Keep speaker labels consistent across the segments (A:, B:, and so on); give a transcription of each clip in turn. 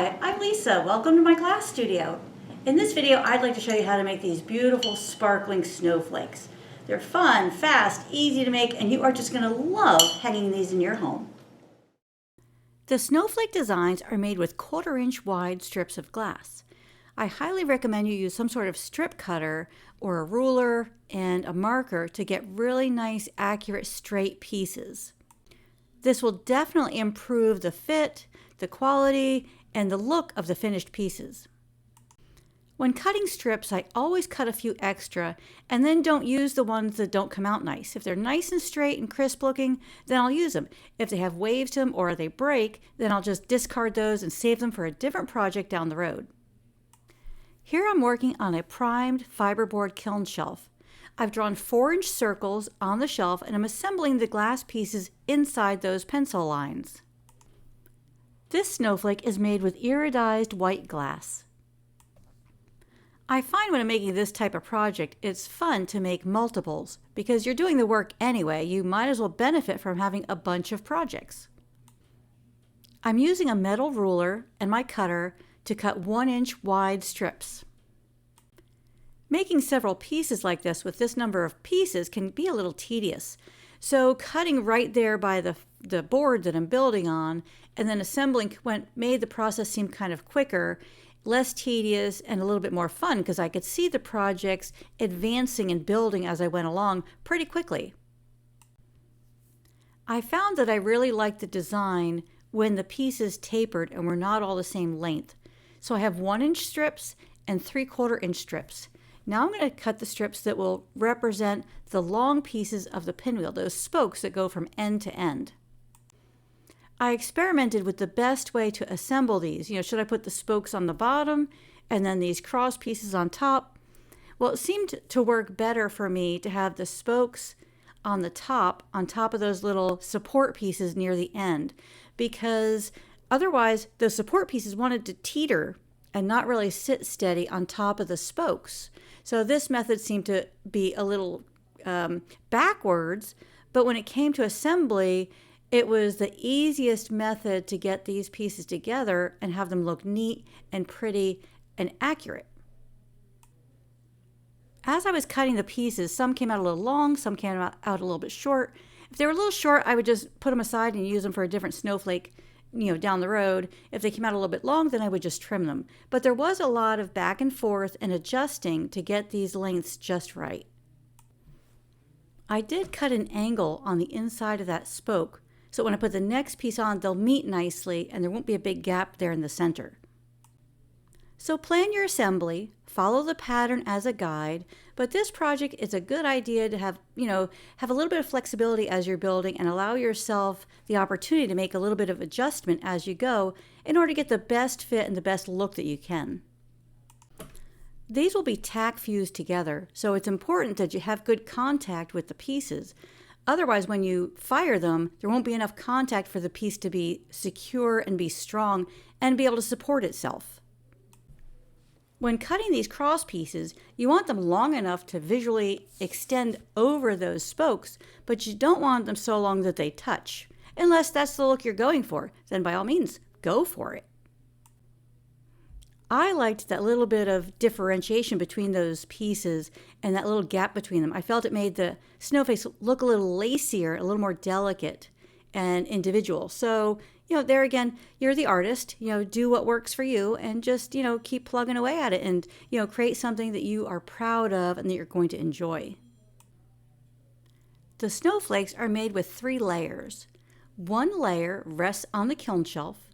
A: Hi, I'm Lisa. Welcome to my class studio. In this video, I'd like to show you how to make these beautiful sparkling snowflakes. They're fun, fast, easy to make, and you are just going to love hanging these in your home. The snowflake designs are made with 1/4 inch wide strips of glass. I highly recommend you use some sort of strip cutter or a ruler and a marker to get really nice, accurate, straight pieces. This will definitely improve the fit, the quality, and the look of the finished pieces. When cutting strips, I always cut a few extra and then don't use the ones that don't come out nice. If they're nice and straight and crisp looking, then I'll use them. If they have waves to them or they break, then I'll just discard those and save them for a different project down the road. Here I'm working on a primed fiberboard kiln shelf. I've drawn 4-inch circles on the shelf and I'm assembling the glass pieces inside those pencil lines. This snowflake is made with iridized white glass. I find when I'm making this type of project, it's fun to make multiples because you're doing the work anyway. You might as well benefit from having a bunch of projects. I'm using a metal ruler and my cutter to cut 1-inch wide strips. Making several pieces like this with this number of pieces can be a little tedious. So cutting right there by the board that I'm building on and then assembling made the process seem kind of quicker, less tedious, and a little bit more fun because I could see the projects advancing and building as I went along pretty quickly. I found that I really liked the design when the pieces tapered and were not all the same length. So I have 1-inch strips and 3/4 inch strips. Now I'm going to cut the strips that will represent the long pieces of the pinwheel, those spokes that go from end to end. I experimented with the best way to assemble these. Should I put the spokes on the bottom and then these cross pieces on top? Well, it seemed to work better for me to have the spokes on top of those little support pieces near the end, because otherwise the support pieces wanted to teeter and not really sit steady on top of the spokes. So this method seemed to be a little backwards, but when it came to assembly, it was the easiest method to get these pieces together and have them look neat and pretty and accurate. As I was cutting the pieces, some came out a little long, some came out a little bit short. If they were a little short, I would just put them aside and use them for a different snowflake down the road. If they came out a little bit long, then I would just trim them. But there was a lot of back and forth and adjusting to get these lengths just right. I did cut an angle on the inside of that spoke, so when I put the next piece on, they'll meet nicely and there won't be a big gap there in the center. So plan your assembly, follow the pattern as a guide, but this project is a good idea to have a little bit of flexibility as you're building and allow yourself the opportunity to make a little bit of adjustment as you go in order to get the best fit and the best look that you can. These will be tack fused together, so it's important that you have good contact with the pieces. Otherwise, when you fire them, there won't be enough contact for the piece to be secure and be strong and be able to support itself. When cutting these cross pieces, you want them long enough to visually extend over those spokes, but you don't want them so long that they touch. Unless that's the look you're going for, then by all means, go for it. I liked that little bit of differentiation between those pieces and that little gap between them. I felt it made the snowflakes look a little lacier, a little more delicate and individual. So, there again, you're the artist, do what works for you and just, keep plugging away at it and, create something that you are proud of and that you're going to enjoy. The snowflakes are made with 3 layers. One layer rests on the kiln shelf.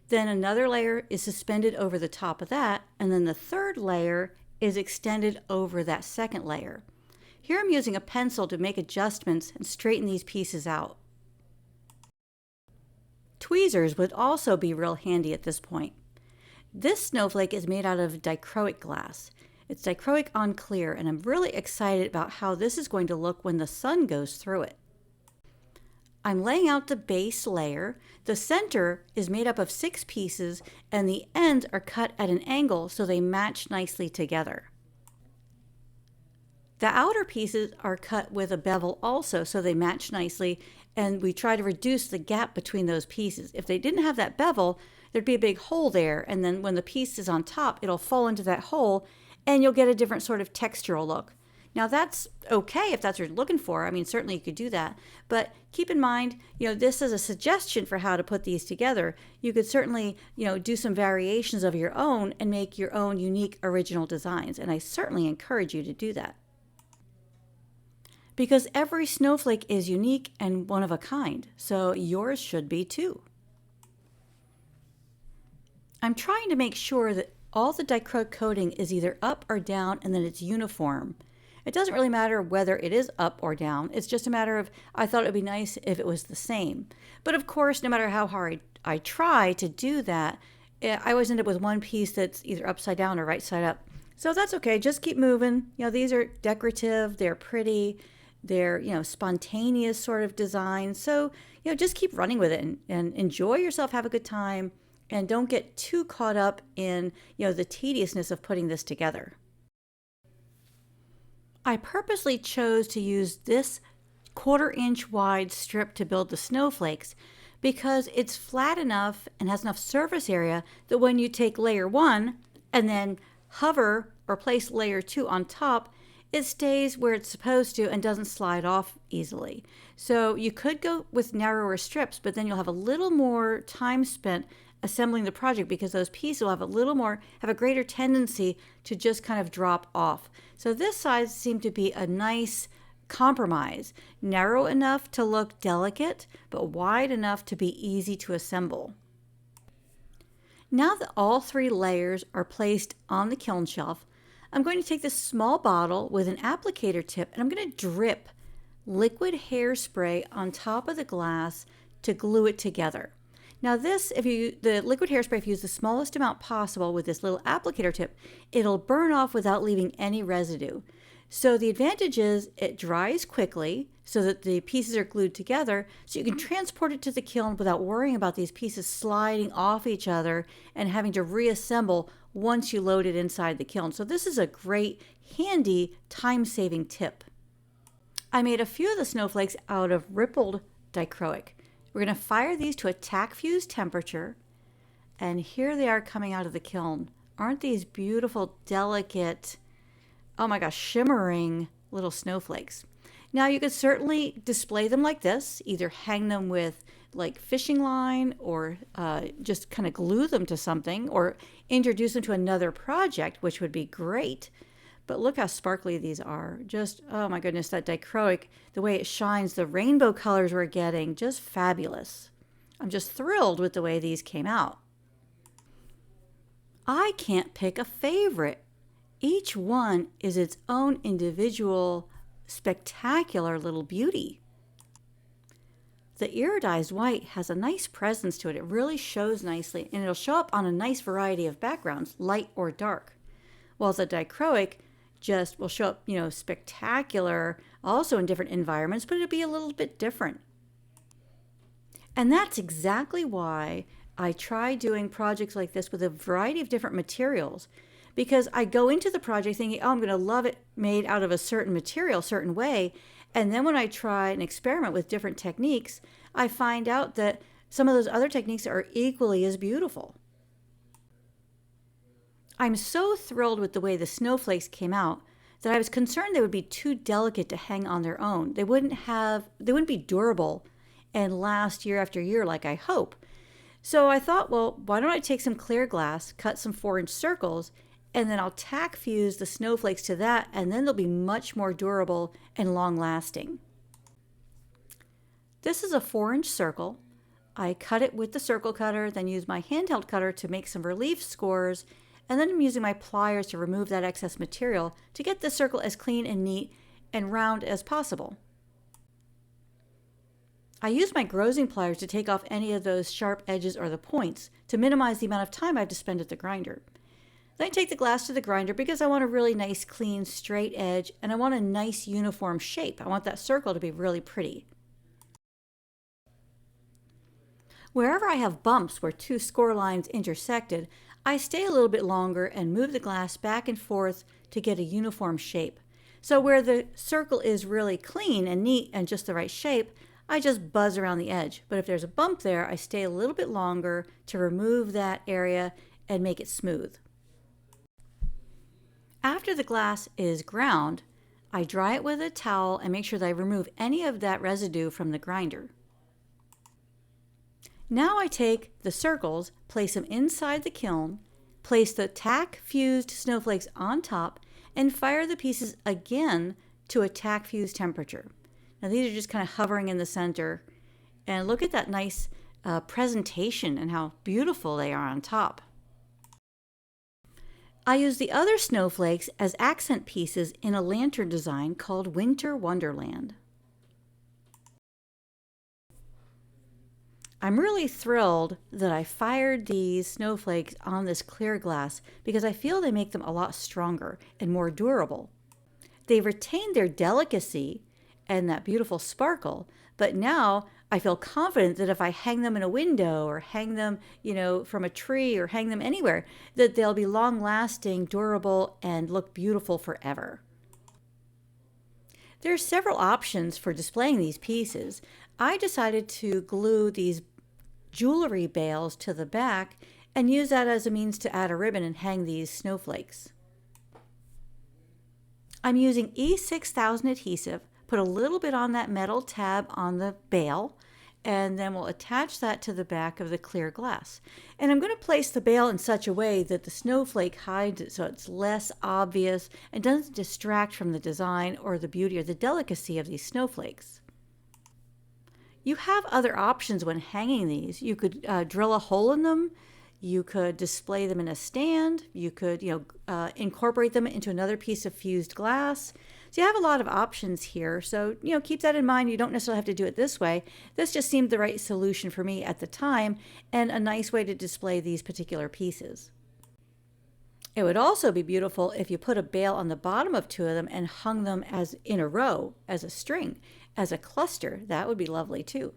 A: Then another layer is suspended over the top of that, and then the 3rd layer is extended over that 2nd layer. Here I'm using a pencil to make adjustments and straighten these pieces out. Tweezers would also be real handy at this point. This snowflake is made out of dichroic glass. It's dichroic on clear, and I'm really excited about how this is going to look when the sun goes through it. I'm laying out the base layer. The center is made up of 6 pieces and the ends are cut at an angle so they match nicely together. The outer pieces are cut with a bevel also, so they match nicely, and we try to reduce the gap between those pieces. If they didn't have that bevel, there'd be a big hole there, and then when the piece is on top, it'll fall into that hole, and you'll get a different sort of textural look. Now that's okay if that's what you're looking for. I mean, certainly you could do that. But keep in mind, this is a suggestion for how to put these together. You could certainly, do some variations of your own and make your own unique original designs. And I certainly encourage you to do that. Because every snowflake is unique and one of a kind. So yours should be too. I'm trying to make sure that all the dichroic coating is either up or down and that it's uniform. It doesn't really matter whether it is up or down. It's just a matter of, I thought it would be nice if it was the same. But of course, no matter how hard I try to do that, I always end up with one piece that's either upside down or right side up. So that's okay. Just keep moving. These are decorative. They're pretty. They're, spontaneous sort of designs. So, just keep running with it and enjoy yourself. Have a good time. And don't get too caught up in, the tediousness of putting this together. I purposely chose to use this 1/4 inch wide strip to build the snowflakes because it's flat enough and has enough surface area that when you take layer 1 and then hover or place layer 2 on top, it stays where it's supposed to and doesn't slide off easily. So you could go with narrower strips, but then you'll have a little more time spent assembling the project because those pieces will have a greater tendency to just kind of drop off. So this size seemed to be a nice compromise, narrow enough to look delicate, but wide enough to be easy to assemble. Now that all 3 layers are placed on the kiln shelf, I'm going to take this small bottle with an applicator tip and I'm going to drip liquid hairspray on top of the glass to glue it together. Now the liquid hairspray, if you use the smallest amount possible with this little applicator tip, it'll burn off without leaving any residue. So the advantage is it dries quickly so that the pieces are glued together, so you can transport it to the kiln without worrying about these pieces sliding off each other and having to reassemble once you load it inside the kiln. So this is a great, handy, time-saving tip. I made a few of the snowflakes out of rippled dichroic. We're going to fire these to a tack fuse temperature, and here they are coming out of the kiln. Aren't these beautiful, delicate, oh my gosh, shimmering little snowflakes? Now you could certainly display them like this, either hang them with like fishing line or just kind of glue them to something or introduce them to another project, which would be great. But look how sparkly these are. Just, oh my goodness, that dichroic, the way it shines, the rainbow colors we're getting, just fabulous. I'm just thrilled with the way these came out. I can't pick a favorite. Each one is its own individual, spectacular little beauty. The iridized white has a nice presence to it. It really shows nicely, and it'll show up on a nice variety of backgrounds, light or dark. While the dichroic just will show up, spectacular, also in different environments, but it'll be a little bit different. And that's exactly why I try doing projects like this with a variety of different materials, because I go into the project thinking, oh, I'm going to love it made out of a certain material, certain way. And then when I try and experiment with different techniques, I find out that some of those other techniques are equally as beautiful. I'm so thrilled with the way the snowflakes came out that I was concerned they would be too delicate to hang on their own. They wouldn't be durable and last year after year like I hope. So I thought, well, why don't I take some clear glass, cut some 4-inch circles, and then I'll tack fuse the snowflakes to that, and then they'll be much more durable and long lasting. This is a 4-inch circle. I cut it with the circle cutter, then use my handheld cutter to make some relief scores, and then I'm using my pliers to remove that excess material to get the circle as clean and neat and round as possible. I use my grozing pliers to take off any of those sharp edges or the points to minimize the amount of time I have to spend at the grinder. Then I take the glass to the grinder because I want a really nice, clean, straight edge, and I want a nice uniform shape. I want that circle to be really pretty. Wherever I have bumps where 2 score lines intersected, I stay a little bit longer and move the glass back and forth to get a uniform shape. So where the circle is really clean and neat and just the right shape, I just buzz around the edge. But if there's a bump there, I stay a little bit longer to remove that area and make it smooth. After the glass is ground, I dry it with a towel and make sure that I remove any of that residue from the grinder. Now I take the circles, place them inside the kiln, place the tack-fused snowflakes on top, and fire the pieces again to a tack-fused temperature. Now these are just kind of hovering in the center. And look at that nice presentation and how beautiful they are on top. I use the other snowflakes as accent pieces in a lantern design called Winter Wonderland. I'm really thrilled that I fired these snowflakes on this clear glass because I feel they make them a lot stronger and more durable. They retain their delicacy and that beautiful sparkle, but now I feel confident that if I hang them in a window or hang them, from a tree or hang them anywhere, that they'll be long-lasting, durable, and look beautiful forever. There are several options for displaying these pieces. I decided to glue these jewelry bales to the back and use that as a means to add a ribbon and hang these snowflakes. I'm using E6000 adhesive, put a little bit on that metal tab on the bale, and then we'll attach that to the back of the clear glass. And I'm going to place the bale in such a way that the snowflake hides it so it's less obvious and doesn't distract from the design or the beauty or the delicacy of these snowflakes. You have other options when hanging these. You could drill a hole in them. You could display them in a stand. You could, incorporate them into another piece of fused glass. So you have a lot of options here. So, keep that in mind. You don't necessarily have to do it this way. This just seemed the right solution for me at the time and a nice way to display these particular pieces. It would also be beautiful if you put a bale on the bottom of two of them and hung them as in a row, as a string, as a cluster. That would be lovely too.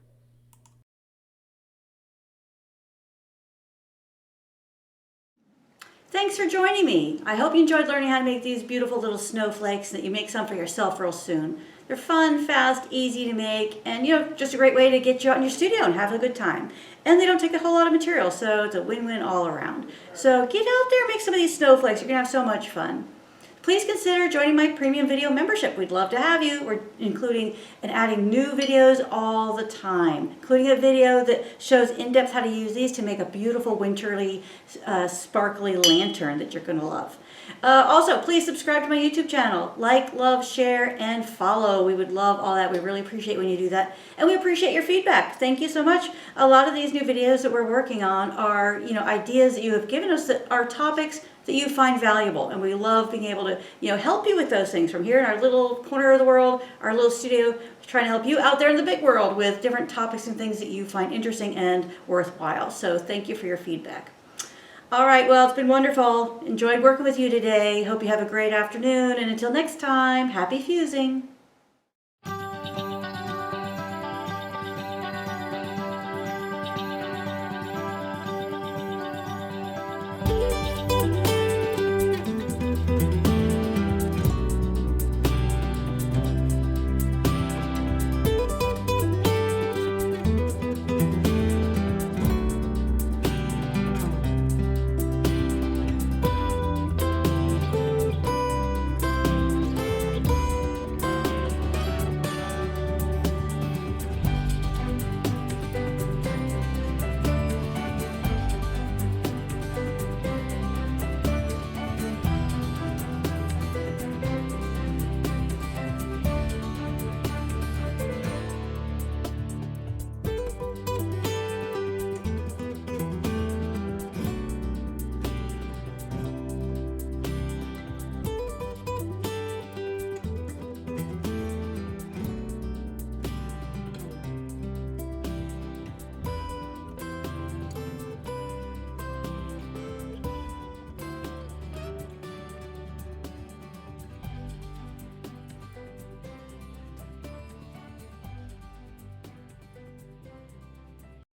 A: Thanks for joining me. I hope you enjoyed learning how to make these beautiful little snowflakes and that you make some for yourself real soon. They're fun, fast, easy to make, and just a great way to get you out in your studio and have a good time. And they don't take a whole lot of material, so it's a win-win all around. So get out there and make some of these snowflakes. You're gonna have so much fun. Please consider joining my premium video membership. We'd love to have you. We're including and adding new videos all the time, including a video that shows in-depth how to use these to make a beautiful winterly sparkly lantern that you're gonna love. Also, please subscribe to my YouTube channel. Like, love, share, and follow. We would love all that. We really appreciate when you do that. And we appreciate your feedback. Thank you so much. A lot of these new videos that we're working on are, ideas that you have given us that are topics that you find valuable, and we love being able to help you with those things from here in our little corner of the world, our little studio, trying to help you out there in the big world with different topics and things that you find interesting and worthwhile. So thank you for your feedback. All right, well, it's been wonderful. Enjoyed working with you today. Hope you have a great afternoon, and until next time, happy fusing.